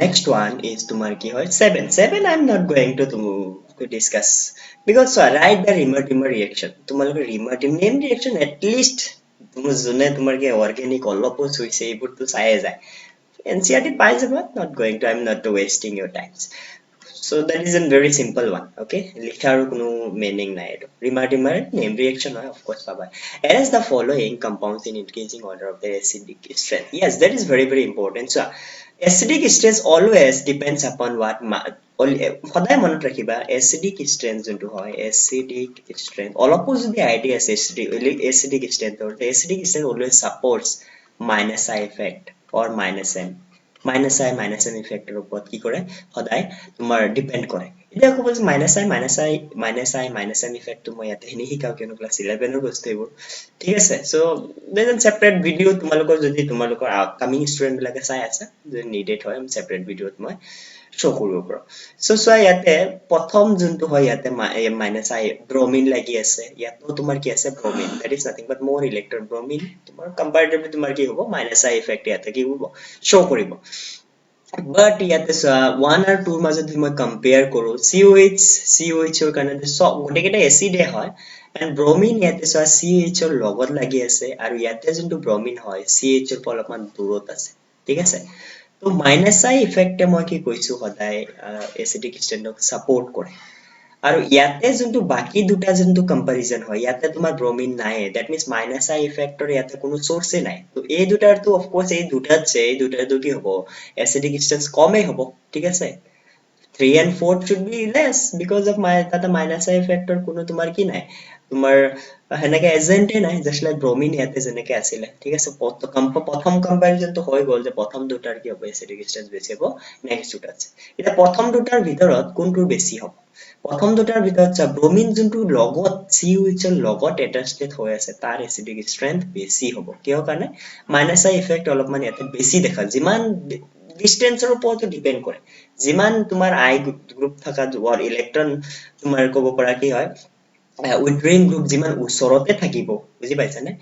next one is তোমার কি হয় 7 I'm not going to discuss because so write the remer reaction তোমালোকে remer name reaction at least তোমাৰ যোনে তোমাৰ কি organic অলপো চুইছে এইবোৰতো চায়ে যায় NCERT পাই যাবা not going to I'm not wasting your time so that is a very simple one okay লিখাৰ কোনো meaning নাই এটো remer name reaction হয় of course পাবা as the following compounds in increasing order of their acidic strength yes that is very important so acidic strength always depends upon what সদায় মনত ৰাখিবা acidic strength যোনটো হয় acidic strength অলপো যদি idea আছে acidic strength acidic strength always supports minus I effect or minus I effector ওপৰত কি কৰে সদায় তোমাৰ ডিপেন্ড কৰে এতিয়া ক'ব যে minus I effect তো মই ইয়াতে হিনি শিকাও কিনো ক্লাস 11 ৰ বস্তু এইবোৰ ঠিক আছে সো দেন সেপাৰেট ভিডিও তোমালোকৰ যদি তোমালোকৰ আপকামিং ষ্টুডেন্ট বিলাকে চাই আছে যে নিডেড হয় সেপাৰেট ভিডিওত মই শো কৰিব পাৰো সো সোয়া ইয়াতে প্ৰথম যোনটো হয় ইয়াতে minus I ব্ৰোমিন লাগি আছে ইয়াতো তোমাৰ কি আছে bromine that is nothing but more electron bromine তোমাৰ comparatively তোমাৰ কি হ'ব minus I effect ইয়াতে কি হ'ব শো কৰিব but ইয়াতে 1 আৰু 2 মাজত যদি মই কম্পেয়াৰ কৰো COH ৰ কাৰণে সব গোটেইকেইটা এসিড হয় and bromine ইয়াতে CH ৰ লগত লাগি আছে আৰু ইয়াতে যোনটো ব্ৰোমিন হয় CH ৰ পৰা অলপমান দূৰত আছে ঠিক আছে তো minus I effect মই কি কৈছো সদায় এসিডিক স্ট্যান্ডক সাপোর্ট কৰে আৰু ইয়াতে যোনটো বাকি দুটা যোনটো কম্পাৰিজন হয় ইয়াতে তোমাৰ ব্ৰোমিন নাই that means minus I effect ৰ ইয়াতে কোনো সোৰ্সে নাই তো এই দুটাৰ তো of course এই দুটাৰটো কি হ'ব acidic strength কমে হ'ব ঠিক আছে 3 and 4 should be less because of my tata minus I factor কোনো তোমাৰ কি নাই তোমাৰ হেনেকে এজেন্টে নাই just like bromine ইয়াতে যেনেকে আছিল ঠিক আছে প্ৰথম কম্পাৰিজন তো হৈ গল যে প্ৰথম দুটাৰ কি হ'ব acidic strength বেছি হ'ব নেক্সট দুটা আছে এটা প্ৰথম দুটাৰ ভিতৰত কোনটো বেছি হ'ব প্ৰথম দুটাৰ ভিতৰত ব্ৰোমিন যোনটো লগত COH ৰ লগত এটাচড হৈ আছে তাৰ acidic strength বেছি হ'ব কিয় কাৰণে minus I effect অলপমান ইয়াতে বেছি দেখা যিমান ডিসটেন্সৰ ওপৰত ডিপেন্ড কৰে যিমান তোমাৰ I গ্ৰুপ থকা যোৱাৰ ইলেক্ট্ৰন তোমাৰ ক'ব পৰা কি হয় উইথড্ৰয়িং গ্ৰুপ যিমান ওচৰতে থাকিব বুজি পাইছানে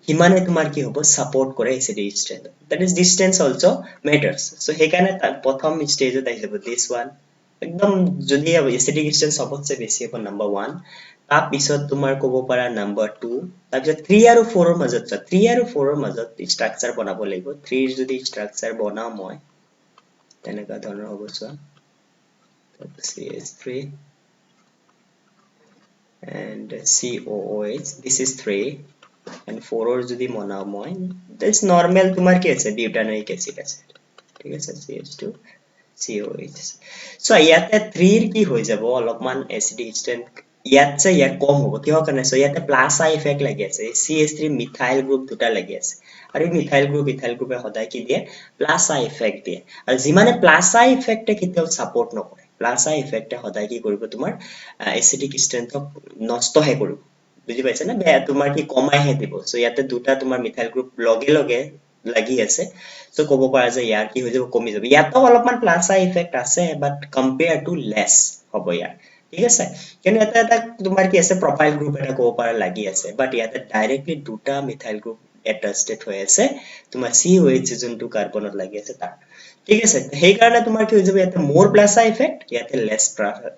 হিমানে তোমাৰ কি হ'ব সাপোৰ্ট কৰে acidic strength that is distance also matters so হেকানে প্ৰথম ষ্টেজত আহি যাব this one একদম যদি acidic strength সবতছে বেছি হ'ব নাম্বাৰ 1 তাৰ পিছত তোমাৰ ক'ব পাৰা নাম্বাৰ 2 তাৰ পিছত 3 আৰু 4 ৰ মাজত 3 আৰু 4 ৰ মাজত ষ্ট্ৰাকচাৰ বনাব লাগিব 3 ৰ যদি ষ্ট্ৰাকচাৰ বনাও মই তেনেকা ধৰণৰ হ'ব চোৱা CH3 and COOH this is 3 and 4 ৰ যদি বনাও মই this normal তোমাৰ কি আছে বিউটানোইক এসিড আছে ঠিক আছে CH2 COH so ইয়াতে 3 ৰ কি হৈ যাব অলপমান acidic strength ইয়াতছে ইয়াত কম হ'ব কিয় কাৰণে so ইয়াতে প্লাস I effect লাগি আছে CH3 মিথাইল গ্ৰুপ দুটা লাগি আছে আৰু মিথাইল গ্ৰুপে সদায় কি দিয়ে প্লাস I effect দিয়ে আৰু যিমানে প্লাস I effect কেতিয়াও সাপোৰ্ট নকৰে প্লাস I effect সদায় কি কৰিব তোমাৰ acidic strength নষ্ট হে কৰিব বুজি পাইছা না বেয়া তোমাৰ কি কমাই হে দিব সো ইয়াতে দুটা তোমাৰ মিথাইল গ্ৰুপ লগে লাগি আছে সো ক'ব পাৰা যে ইয়াৰ কি হৈ যাব কমি যাব ইয়াতো অলপমান প্লাস I effect আছে বাট কম্পেয়াৰ টু লেস হ'ব ইয়াৰ ঠিক আছে কিন্তু এটা তোমাৰ কি আছে প্ৰপাইল গ্ৰুপ এটা ক'ব পাৰা লাগি আছে বাট ইয়াতে ডাইৰেক্টলি দুটা মিথাইল গ্ৰুপ এটাচড হৈ আছে তোমাৰ COH যোনটো কাৰ্বনত লাগি আছে তাৰ ঠিক আছে সেই কাৰণে তোমাৰ কি হৈ যাব ইয়াতে মোর প্লাস I effect ইয়াতে less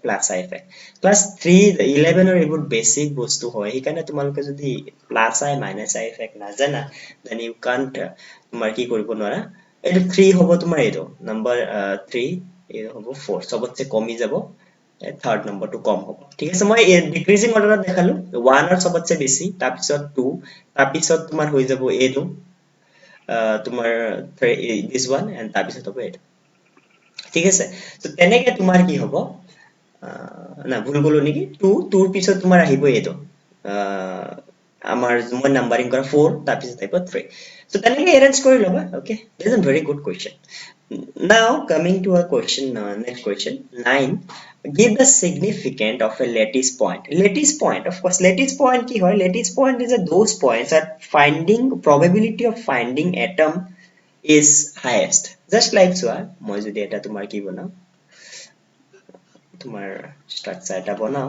plus I effect class 3 11 ৰ এইবোৰ বেসিক বস্তু হয় সেই কাৰণে তোমালোকে যদি plus I minus I effect নাজানা then you can't তোমাৰ কি কৰিব নোৱাৰা এইটো 3 হ'ব তোমাৰ এইটো নম্বৰ 3 এই হ'ব 4 সবতছে কমি যাব থাৰ্ড নম্বৰটো কম হ'ব ঠিক আছে মই ডিক্ৰিজিং অৰ্ডাৰত দেখালো 1 ৰ সবতছে বেছি তাৰ পিছত 2 তাৰ পিছত তোমাৰ হৈ যাব এইটো তোমাৰ this one and তাৰ পিছত হ'ব এইটো ঠিক আছে তো তেনেকে তোমাৰ কি হ'ব না ভুল গলো নেকি 2 2 ৰ পিছত তোমাৰ আহিব এইটো আমাৰ মই নাম্বাৰিং কৰা 4 তাৰ পিছত আহিব 3 so তেনেকে এৰেঞ্জ কৰি লবা okay this is a very good question now coming to a question next question 9 give the significance of a lattice point of course lattice point ki hoy lattice point is those points that finding probability of finding atom is highest just like so মই যদি এটা তোমাৰ কি বনাও তোমাৰ structure এটা বনাও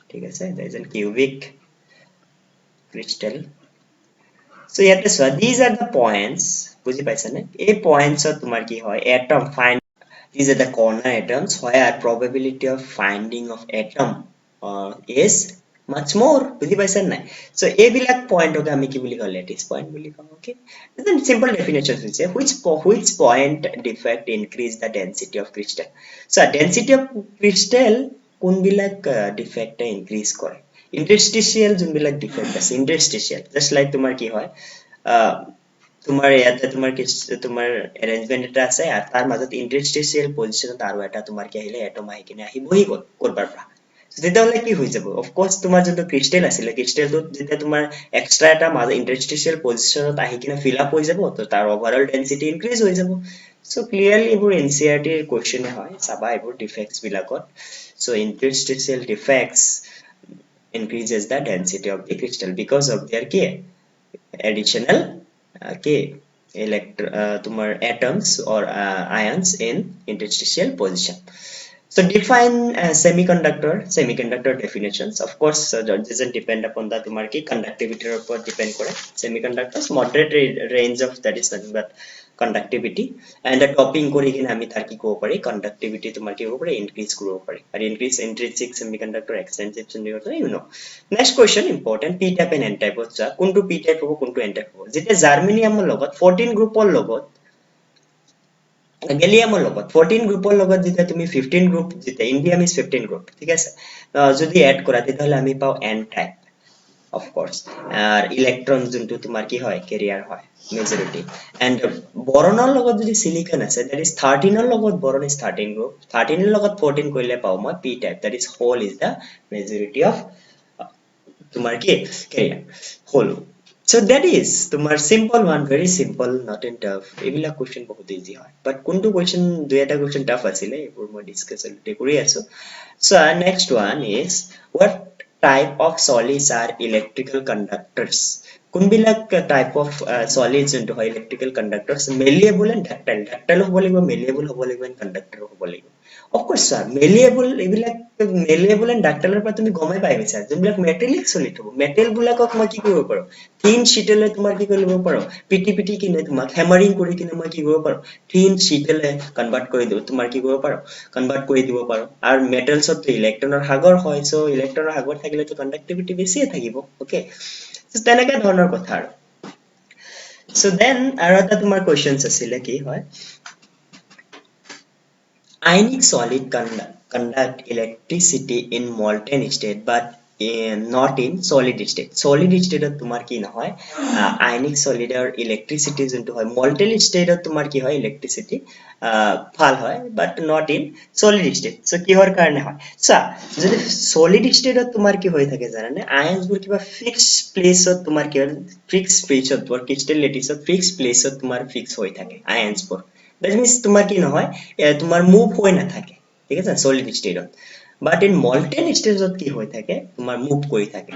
ঠিক আছে there is a cubic crystal so ইয়াতে so these are the points বুজি পাইছা নে এই পয়েন্টছত তোমাৰ কি হয় atom fine these are the corner atoms where probability of finding of atom is much more বুজি পাইছা নাই so এইবিলাক পয়েন্টক আমি কি বুলি কওঁ lattice point বুলি কওঁ okay then simple definition হৈছে which point defect increase the density of crystal so density of crystal কোনবিলাক defect increase কৰে interstitial যোনবিলাক defect আছে interstitial just like তোমাৰ কি হয় তোমাৰ ইয়াতে তোমাৰ arrangement এটা আছে আৰু তাৰ মাজত interstitial position আৰু এটা তোমাৰ কি আহিলে atom আহি কিনে আহি বহি গ'ল কৰবাৰ পৰা তেতিয়াহ'লে কি হৈ যাব of course তোমাৰ যোনটো crystal আছিলে crystalটো যেতিয়া তোমাৰ extra এটা মাজত interstitial positionত আহি কিনে fill up হৈ যাব তো তাৰ overall density increase হৈ যাব so clearly এইবোৰ NCERT question হয় চাবা এইবোৰ defects বিলাকত so interstitial defects increases the density of the crystal because of their কি additional okay tumor atoms or ions in interstitial position so define semiconductor definitions of course that doesn't depend upon the tumor ki conductivity upon depend kore semiconductors moderate range of that is nothing but conductivity and the topping kori kine ami tar ki kobo pari conductivity tumar ki kobo pari increase kobo pari and increase intrinsic semiconductor extrinsic semiconductor you know next question important p type and n type hoccha kuntu p type hobo kuntu n type hobo jeta germanium er logot 14 group er logot গেলিয়ামৰ লগত 14 গ্ৰুপৰ লগত যেতিয়া তুমি 15 group যেতিয়া indium is 15 group ঠিক আছে যদি add কৰা তেতিয়াহলে আমি পাও n type of course electron যোনটো তোমাৰ কি হয় কেৰিয়াৰ হয় মেজৰিটি and বৰণৰ লগত যদি সিলিকন আছে that is 13 ৰ লগত বৰন is 13 গ্ৰুপ 13 ৰ লগত 14 কৰিলে পাও মই p type that is whole is the majority of তোমাৰ কি career whole so that is তোমার simple one very simple not in tough এইবিলাক question বহুত easy হয় but কোনটো question দুই এটা question tough আছিলে এইবোৰ মই ডিসকাস কৰি আছো so next one is what type of solids are electrical conductors কোনবিলাক type of solids যোনটো হয় electrical conductors malleable and ductile হ'ব লাগিব malleable হ'ব লাগিব and conductor হ'ব লাগিব of course sir malleable and ductile পৰা তুমি গমে পাই গৈছা যোনবিলাক metallic solid হ'ব metal বিলাকক মই কি কৰিব পাৰো thin sheet le tumar ki kori libo paro piti kine tumak hammering kori kine moi ki koribo paro thin sheet le convert kori dibo tumar ki koribo paro convert kori dibo paro ar metals of electron or hagor hoy so electron or hagor thakile to conductivity beshi thakibo okay so tenaka dhoroner kotha aru so then aru eta tumar questions asile ki hoy ionic solid conduct electricity in molten state but not in solid state solid state তোমার কি না হয় ionic solid or electricity যোনটো হয় molten state তোমার কি হয় electricity ভাল হয় but not in solid state so কিহৰ কাৰণে হয় যদি solid state তোমাৰ কি হৈ থাকে জানানে ions বোৰ কিবা fixed place তোমাৰ কি fixed place or crystal lattice fixed place তোমাৰ fix হৈ থাকে ions বোৰ that means তোমাৰ কি নহয় তোমাৰ মুভ হৈ না থাকে ঠিক আছে solid state but in molten state কি হৈ থাকে তোমাৰ মুভ কৰি থাকে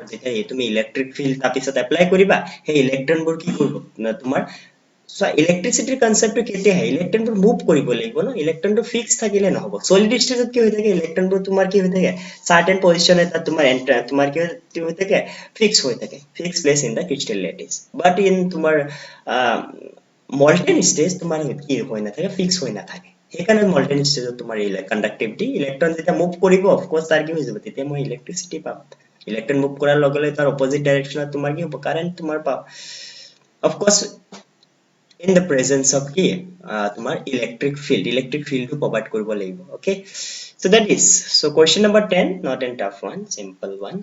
যেতিয়া তুমি ইলেক্ট্ৰিক ফিল্ড তাপিছত এপ্লাই কৰিবা সেই ইলেক্ট্ৰন বোৰ কি কৰিব তোমাৰ so electricity concept to কেতিয়া হয় ইলেক্ট্ৰন বোৰ মুভ কৰিব লাগিব ন ইলেক্ট্ৰন টো ফিক্স থাকিলে নহব solid state কি হৈ থাকে ইলেক্ট্ৰন বোৰ তোমাৰ কি হৈ থাকে certain position এটা তোমাৰ কি হৈ থাকে ফিক্স হৈ থাকে fix place in the crystal lattice but in তোমাৰ molten state তোমাৰ কি হৈ না থাকে ফিক্স হৈ না থাকে সেইকাৰণে molten state তোমাৰ conductivity ইলেক্ট্ৰন যেতিয়া মুভ কৰিব of course তাৰ কি হৈ যাব তেতিয়া মই ইলেক্ট্ৰিসিটি পাম ইলেক্ট্ৰন মুভ কৰাৰ লগে লগে তাৰ অপোজিট ডাইৰেকশনত তোমাৰ কি হ'ব কাৰেন্ট তোমাৰ পাম of course in the presence of কি তোমাৰ electric field to provide কৰিব লাগিব okay so that is so question number 10 not a tough one simple one